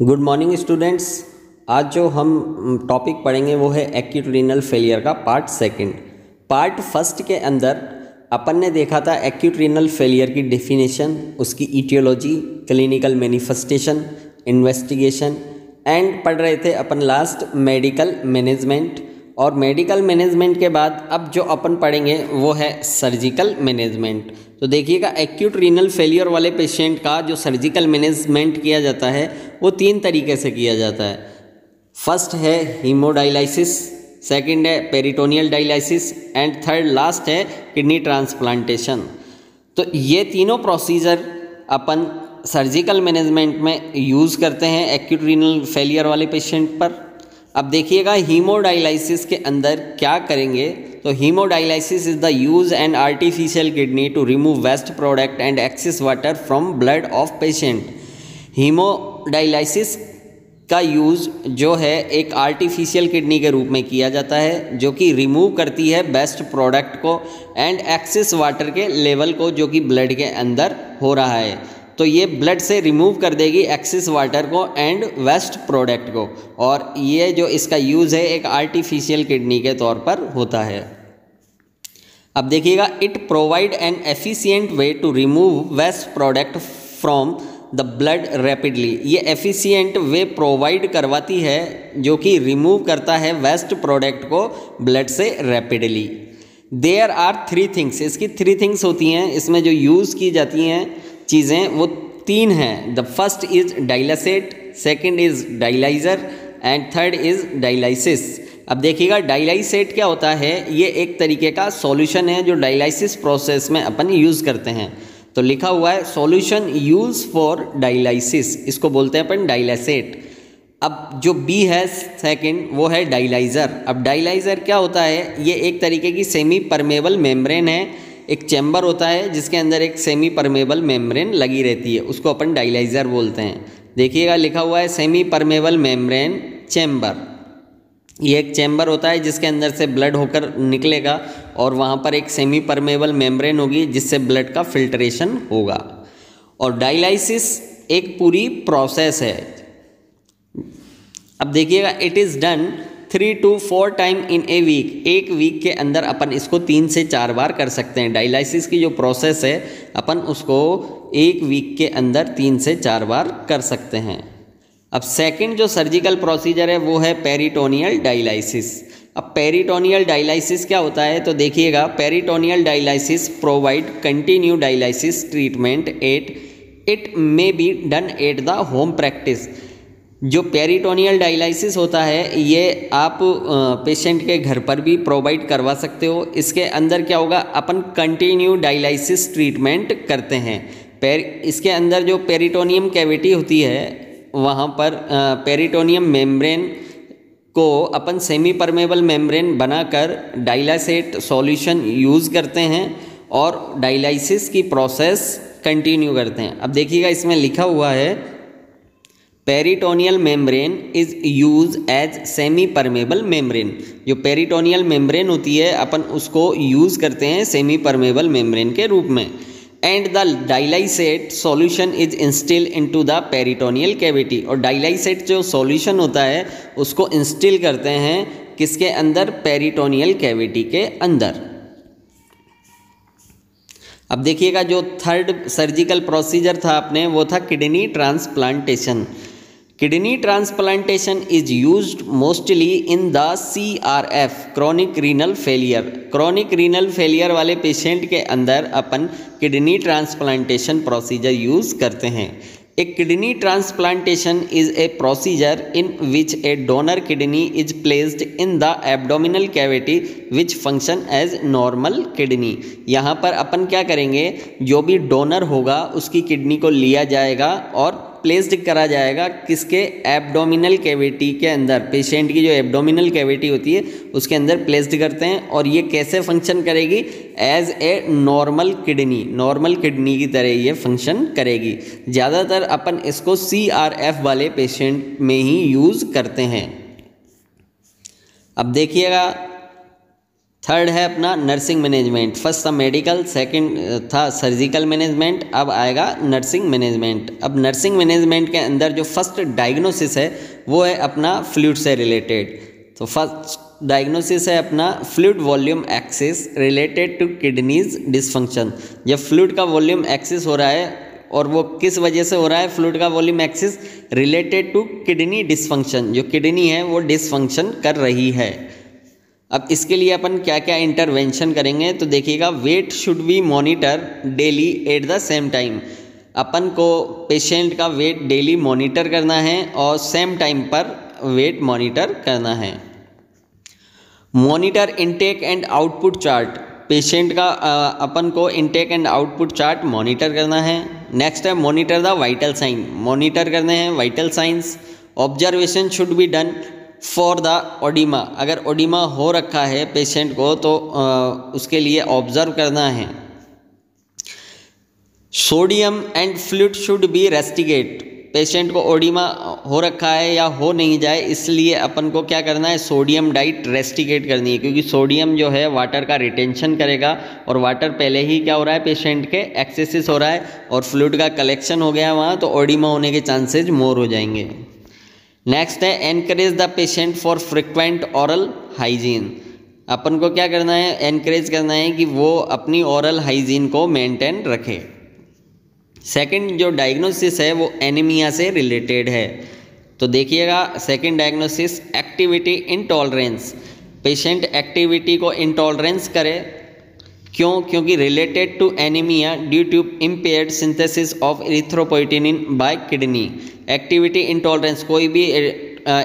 Good morning students. आज जो हम टॉपिक पढ़ेंगे वो है एक्यूट रीनल फेलियर का पार्ट सेकंड। पार्ट फर्स्ट के अंदर अपन ने देखा था एक्यूट रीनल फेलियर की डेफिनेशन, उसकी aetiology, clinical manifestation, investigation and पढ़ रहे थे अपन लास्ट मेडिकल मैनेजमेंट। और मेडिकल मैनेजमेंट के बाद अब जो अपन पढ़ेंगे वो है सर्जिकल मैनेजमेंट। तो देखिएगा, एक्यूट रीनल फेलियर वाले पेशेंट का जो सर्जिकल मैनेजमेंट किया जाता है वो 3 तरीके से किया जाता है। फर्स्ट है हीमोडायलिसिस, सेकंड है peritoneal dialysis and third last है किडनी ट्रांसप्लांटेशन। तो ये तीनों प्रोसीजर अपन सर्जिकल मैनेजमेंट में यूज़ करते हैं एक्यूट रीनल फेलियर वाले पेशेंट पर। अब देखिएगा हीमोडायलिसिस के अंदर क्या करेंगे। तो haemodialysis is the use and artificial kidney to remove waste product and excess water from blood of patient. Haemodialysis का यूज़ जो है एक आर्टिफिशियल किडनी के रूप में किया जाता है जो कि रिमूव करती है बेस्ट प्रोडक्ट को एंड एक्सेस वाटर के लेवल को जो कि ब्लड के अंदर हो रहा है। तो ये ब्लड से रिमूव कर देगी एक्सेस वाटर को एंड वेस्ट प्रोडक्ट को, और ये जो इसका यूज़ है एक आर्टिफिशियल किडनी के तौर पर होता है। अब देखिएगा, it provide an efficient way to remove waste product from the blood rapidly. ये एफिशिएंट वे प्रोवाइड करवाती है जो कि रिमूव करता है वेस्ट प्रोडक्ट को ब्लड से रैपिडली। देयर आर 3 थिंग्स, इसकी 3 थिंग्स होती हैं इसमें जो यूज़ की जाती हैं चीज़ें, वो 3 हैं। The first is dialysate, second is dialyser and third is dialysis. अब देखिएगा, डायलिसेट क्या होता है, ये एक तरीके का सॉल्यूशन है जो डायलिसिस प्रोसेस में अपन यूज़ करते हैं। तो लिखा हुआ है सॉल्यूशन यूज फॉर डायलिसिस, इसको बोलते हैं अपन डायलिसेट। अब जो बी है सेकंड, वो है डायलाइजर। अब डायलाइजर क्या होता है, ये एक तरीके की सेमी परमेबल मेम्ब्रेन है। एक चैम्बर होता है जिसके अंदर एक सेमी परमेबल मेम्ब्रेन लगी रहती है, उसको अपन डायलाइजर बोलते हैं। देखिएगा, लिखा हुआ है सेमी परमेबल मेम्ब्रेन चैम्बर। ये एक चैम्बर होता है जिसके अंदर से ब्लड होकर निकलेगा और वहाँ पर एक सेमी परमेबल मेम्ब्रेन होगी जिससे ब्लड का फिल्ट्रेशन होगा। और डायलिसिस एक पूरी प्रोसेस है। अब देखिएगा, it is done 3 to 4 time in a week. एक वीक के अंदर अपन इसको 3 से 4 बार कर सकते हैं। डायलिसिस की जो प्रोसेस है अपन उसको एक वीक के अंदर 3 से 4 बार कर सकते हैं। अब सेकंड जो सर्जिकल प्रोसीजर है वो है पेरिटोनियल डायलिसिस। अब पेरिटोनियल डायलिसिस क्या होता है, तो देखिएगा, peritoneal dialysis provide continue dialysis treatment it may be done at the home practice. जो पेरिटोनियल डायलिसिस होता है ये आप पेशेंट के घर पर भी प्रोवाइड करवा सकते हो। इसके अंदर क्या होगा, अपन कंटिन्यू डायलिसिस ट्रीटमेंट करते हैं। इसके अंदर जो पेरिटोनियम कैविटी होती है वहाँ पर पेरिटोनियम मेम्ब्रेन को अपन सेमी परमेबल मेम्ब्रेन बनाकर डायलिसेट सॉल्यूशन यूज़ करते हैं और डायलिसिस की प्रोसेस कंटिन्यू करते हैं। अब देखिएगा, इसमें लिखा हुआ है peritoneal membrane is use as semi permeable membrane. जो पेरिटोनियल मेम्ब्रेन होती है अपन उसको यूज़ करते हैं सेमी परमेबल मेम्ब्रेन के रूप में। And the dialysate solution is instil into the peritoneal cavity. और डायलिसेट जो सॉल्यूशन होता है उसको इंस्टिल करते हैं किसके अंदर, पेरिटोनियल कैविटी के अंदर। अब देखिएगा, जो थर्ड सर्जिकल प्रोसीजर था अपने वो था kidney transplantation. Kidney transplantation is used mostly in the CRF, chronic renal failure. Chronic renal failure वाले पेशेंट के अंदर अपन किडनी ट्रांसप्लांटेशन प्रोसीजर यूज़ करते हैं। A kidney transplantation is a procedure in which a donor kidney is placed in the abdominal cavity which function as normal kidney। यहाँ पर अपन क्या करेंगे, जो भी डोनर होगा उसकी किडनी को लिया जाएगा और प्लेस्ड करा जाएगा किसके, एब्डोमिनल कैविटी के अंदर। पेशेंट की जो एब्डोमिनल कैविटी होती है उसके अंदर प्लेस्ड करते हैं और ये कैसे फंक्शन करेगी, एज ए नॉर्मल किडनी की तरह ये फंक्शन करेगी। ज़्यादातर अपन इसको CRF वाले पेशेंट में ही यूज़ करते हैं। अब देखिएगा, थर्ड है अपना नर्सिंग मैनेजमेंट। फर्स्ट था मेडिकल, सेकंड था सर्जिकल मैनेजमेंट, अब आएगा नर्सिंग मैनेजमेंट। अब नर्सिंग मैनेजमेंट के अंदर जो फर्स्ट डायग्नोसिस है वो है अपना फ्लूइड से रिलेटेड। तो फर्स्ट डायग्नोसिस है अपना fluid volume excess related to kidneys dysfunction. जब फ्लूइड का वॉल्यूम एक्सिस हो रहा है और वो किस वजह से हो रहा है, फ्लूइड का volume excess related to kidney dysfunction, जो किडनी है वो डिसफंक्शन कर रही है। अब इसके लिए अपन क्या क्या इंटरवेंशन करेंगे तो देखिएगा, weight should be monitor daily at the same time. अपन को पेशेंट का वेट डेली मॉनिटर करना है और सेम टाइम पर वेट मॉनिटर करना है। Monitor intake and output chart, patient का अपन को intake and output chart monitor करना है। नेक्स्ट है monitor the vital sign, monitor करने हैं vital signs. Observation should be done for the oedema, अगर ओडिमा हो रखा है पेशेंट को तो उसके लिए ऑब्जर्व करना है। Sodium and fluid should be restricted, patient को ओडिमा हो रखा है या हो नहीं जाए इसलिए अपन को क्या करना है, सोडियम डाइट रेस्टिगेट करनी है, क्योंकि सोडियम जो है वाटर का रिटेंशन करेगा और वाटर पहले ही क्या हो रहा है पेशेंट के एक्सेसिस हो रहा है और फ्लूइड का कलेक्शन हो गया वहाँ, तो ओडिमा होने के चांसेज मोर हो जाएंगे। नेक्स्ट है encourage the patient for frequent oral hygiene, अपन को क्या करना है, एनकरेज करना है कि वो अपनी ओरल हाइजीन को मेंटेन रखे। सेकंड जो डायग्नोसिस है वो एनीमिया से रिलेटेड है। तो देखिएगा second diagnosis activity intolerance, patient activity को इंटॉलरेंस करे, क्यों, क्योंकि related to anaemia due to impaired synthesis of erythropoietin by kidney. Activity intolerance, कोई भी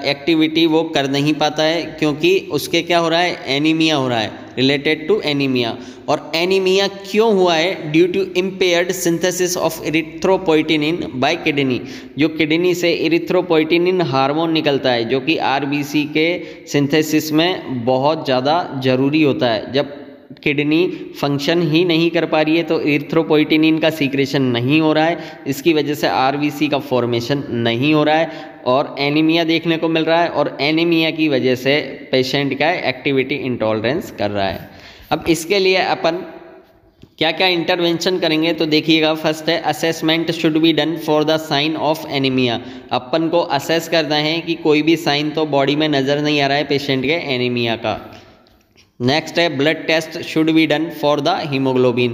एक्टिविटी वो कर नहीं पाता है क्योंकि उसके क्या हो रहा है, एनीमिया हो रहा है, रिलेटेड टू एनीमिया। और एनीमिया क्यों हुआ है, due to impaired synthesis of erythropoietin by kidney, जो किडनी से इरिथ्रोपोइटिनिन हार्मोन निकलता है जो कि आरबीसी के सिंथेसिस में बहुत ज़्यादा ज़रूरी होता है। जब किडनी फंक्शन ही नहीं कर पा रही है तो इरिथ्रोपोइटिनिन का सीक्रेशन नहीं हो रहा है, इसकी वजह से आरबीसी का फॉर्मेशन नहीं हो रहा है और एनीमिया देखने को मिल रहा है, और एनीमिया की वजह से पेशेंट का एक्टिविटी इंटॉलरेंस कर रहा है। अब इसके लिए अपन क्या क्या इंटरवेंशन करेंगे तो देखिएगा, फर्स्ट है assessment should be done for the sign of anaemia, अपन को असेस करना है कि कोई भी साइन तो बॉडी में नज़र नहीं आ रहा है पेशेंट के एनीमिया का। नेक्स्ट है blood test should be done for the haemoglobin,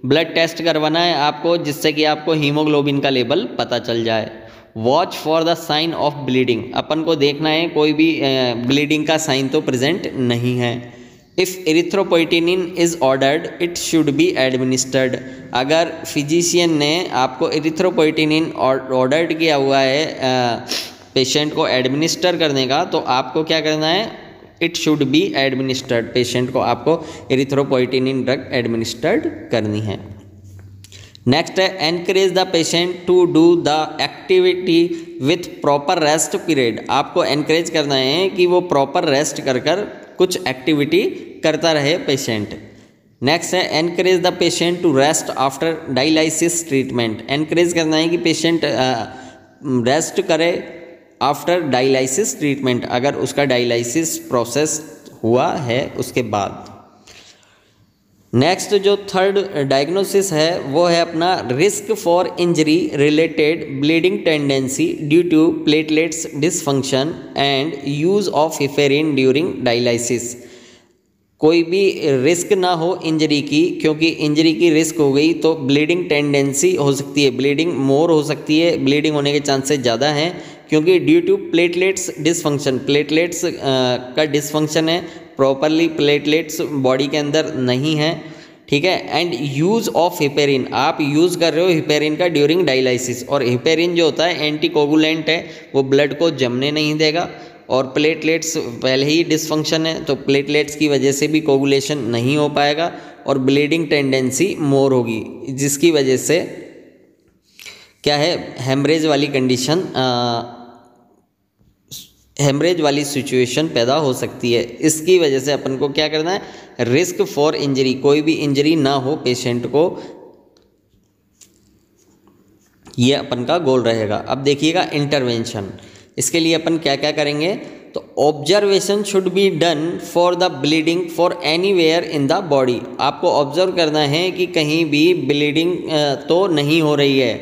blood test करवाना है आपको जिससे कि आपको हीमोग्लोबिन का लेवल पता चल जाए। Watch for the sign of bleeding, अपन को देखना है कोई भी ब्लीडिंग का साइन तो प्रेजेंट नहीं है। If erythropoietin is ordered it should be administered, अगर फिजिशियन ने आपको इरिथ्रोपोइटिनिन ऑर्डर्ड किया हुआ है पेशेंट को एडमिनिस्टर करने का, तो आपको क्या करना है, it should be administered, patient को आपको इरिथ्रोपोइटिनिन ड्रग एडमिनिस्टर्ड करनी है। नेक्स्ट है encourage the patient to do the activity with proper rest period, आपको एनकरेज करना है कि वो प्रॉपर रेस्ट कर कर कुछ एक्टिविटी करता रहे पेशेंट। नेक्स्ट है encourage the patient to rest after dialysis treatment, encourage करना है कि पेशेंट रेस्ट करे आफ्टर डायलिसिस ट्रीटमेंट, अगर उसका डायलिसिस प्रोसेस हुआ है उसके बाद। नेक्स्ट जो थर्ड डायग्नोसिस है वो है अपना risk for injury related bleeding tendency due to platelets dysfunction and use of heparin during dialysis, कोई भी रिस्क ना हो इंजरी की, क्योंकि इंजरी की रिस्क हो गई तो ब्लीडिंग टेंडेंसी हो सकती है, ब्लीडिंग मोर हो सकती है, ब्लीडिंग होने के चांसेस ज़्यादा हैं, क्योंकि due to platelets dysfunction, platelets का डिसफंक्शन है, प्रॉपरली प्लेटलेट्स बॉडी के अंदर नहीं है, ठीक है। एंड यूज़ ऑफ हिपेरिन, आप यूज़ कर रहे हो हिपेरिन का ड्यूरिंग डायलिसिस, और हिपेरिन जो होता है एंटीकोगुलेंट है, वो ब्लड को जमने नहीं देगा, और प्लेटलेट्स पहले ही डिसफंक्शन है तो प्लेटलेट्स की वजह से भी कोगुलेशन नहीं हो पाएगा और ब्लीडिंग टेंडेंसी मोर होगी, जिसकी वजह से क्या है, हेमरेज वाली कंडीशन, हेमरेज वाली सिचुएशन पैदा हो सकती है। इसकी वजह से अपन को क्या करना है, रिस्क फॉर इंजरी, कोई भी इंजरी ना हो पेशेंट को, ये अपन का गोल रहेगा। अब देखिएगा इंटरवेंशन, इसके लिए अपन क्या क्या करेंगे, तो तो observation should be done for the bleeding for anywhere in the body. आपको ऑब्जर्व करना है कि कहीं भी ब्लीडिंग तो नहीं हो रही है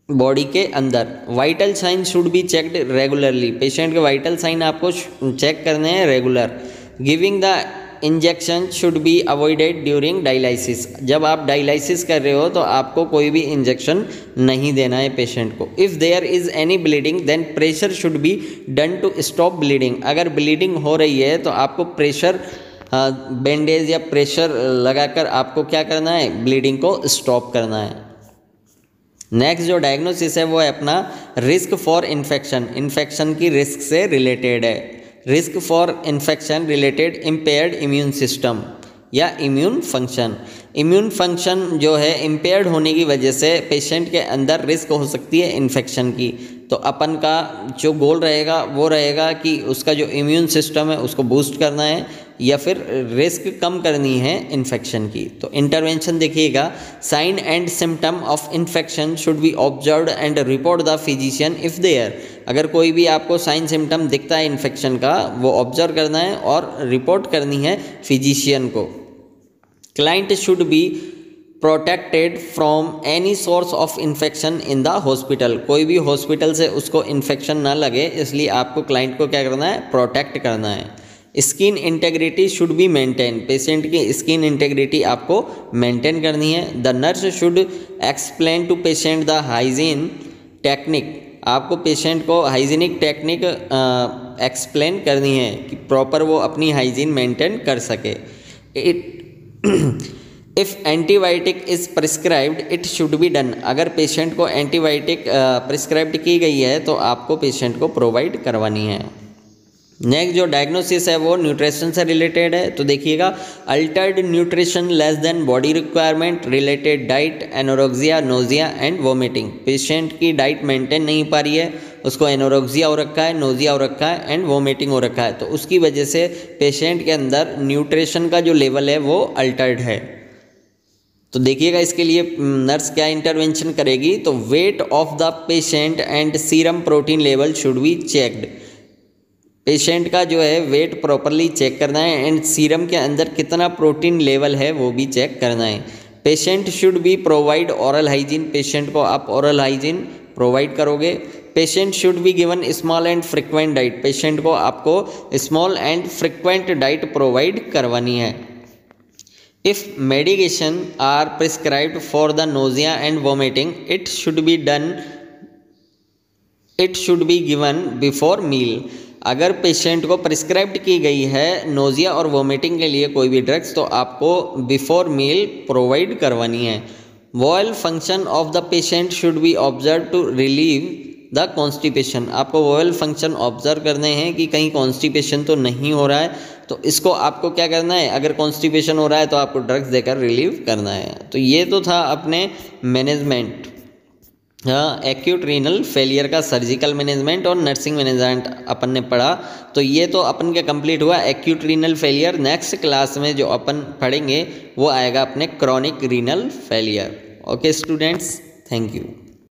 बॉडी के अंदर। Vital sign should be checked regularly. Patient के वाइटल साइन आपको चेक करने हैं regular. Giving the injection should be avoided during dialysis. जब आप डायलिसिस कर रहे हो तो आपको कोई भी इंजेक्शन नहीं देना है पेशेंट को। If there is any bleeding then pressure should be done to stop bleeding. अगर ब्लीडिंग हो रही है तो आपको प्रेशर बैंडेज या प्रेशर लगाकर आपको क्या करना है, ब्लीडिंग को स्टॉप करना है। नेक्स्ट जो डायग्नोसिस है वो है अपना रिस्क फॉर इन्फेक्शन। इन्फेक्शन की रिस्क से रिलेटेड है। Risk for infection related impaired immune system या इम्यून फंक्शन। इम्यून फंक्शन जो है इम्पेयर्ड होने की वजह से पेशेंट के अंदर रिस्क हो सकती है इन्फेक्शन की। तो अपन का जो गोल रहेगा वो रहेगा कि उसका जो इम्यून सिस्टम है उसको बूस्ट करना है या फिर रिस्क कम करनी है इन्फेक्शन की। तो इंटरवेंशन देखिएगा, sign and symptom of infection should be observed and report the physician if there. अगर कोई भी आपको साइन सिम्टम दिखता है इन्फेक्शन का वो ऑब्जर्व करना है और रिपोर्ट करनी है फिजिशियन को। Client should be protected from any source of infection in the hospital. कोई भी हॉस्पिटल से उसको इन्फेक्शन ना लगे, इसलिए आपको क्लाइंट को क्या करना है, प्रोटेक्ट करना है। Skin integrity should be maintain. Patient की स्किन इंटेग्रिटी आपको मेंटेन करनी है। The nurse should explain to patient the hygiene technique. आपको पेशेंट को हाइजीनिक टेक्निक एक्सप्लेन करनी है कि प्रॉपर वो अपनी हाइजीन मेंटेन कर सके। If antibiotic is prescribed it should be done. अगर पेशेंट को एंटीबायोटिक प्रिस्क्राइब्ड की गई है तो आपको पेशेंट को प्रोवाइड करवानी है। नेक्स्ट जो डायग्नोसिस है वो न्यूट्रिशन से रिलेटेड है। तो देखिएगा, Altered nutrition less than body requirement, related diet, anorexia, nausea and vomiting. Patient की डाइट मेंटेन नहीं पा रही है, उसको एनोरेक्सिया हो रखा है, नोजिया हो रखा है एंड वोमिटिंग हो रखा है। तो उसकी वजह से पेशेंट के अंदर न्यूट्रिशन का जो लेवल है वो अल्टर्ड है। तो देखिएगा इसके लिए नर्स क्या इंटरवेंशन करेगी। तो weight of the patient and serum protein level should be checked. Patient का जो है वेट प्रॉपरली चेक करना है एंड सीरम के अंदर कितना प्रोटीन लेवल है वो भी चेक करना है। Patient should be provide oral hygiene. Patient को आप ओरल हाइजीन प्रोवाइड करोगे। Patient should be given small and frequent diet. Patient को आपको small and frequent diet provide करवानी है। If medication are prescribed for the nausea and vomiting it should be given before meal. अगर patient को prescribed की गई है nausea और वोमिटिंग के लिए कोई भी ड्रग्स तो आपको बिफोर मील प्रोवाइड करवानी है। Bowel function of the patient should be observe to relieve the constipation. आपको वॉयल फंक्शन ऑब्जर्व करने हैं कि कहीं कॉन्स्टिपेशन तो नहीं हो रहा है, तो इसको आपको क्या करना है, अगर कॉन्स्टिपेशन हो रहा है तो आपको ड्रग्स देकर रिलीव करना है। तो ये तो था अपने मैनेजमेंट, एक्यूट रीनल फेलियर का सर्जिकल मैनेजमेंट और नर्सिंग मैनेजमेंट अपन ने पढ़ा। तो ये तो अपन का कंप्लीट हुआ acute renal failure. Next class में जो अपन पढ़ेंगे वो आएगा अपने chronic renal failure. Okay students, thank you.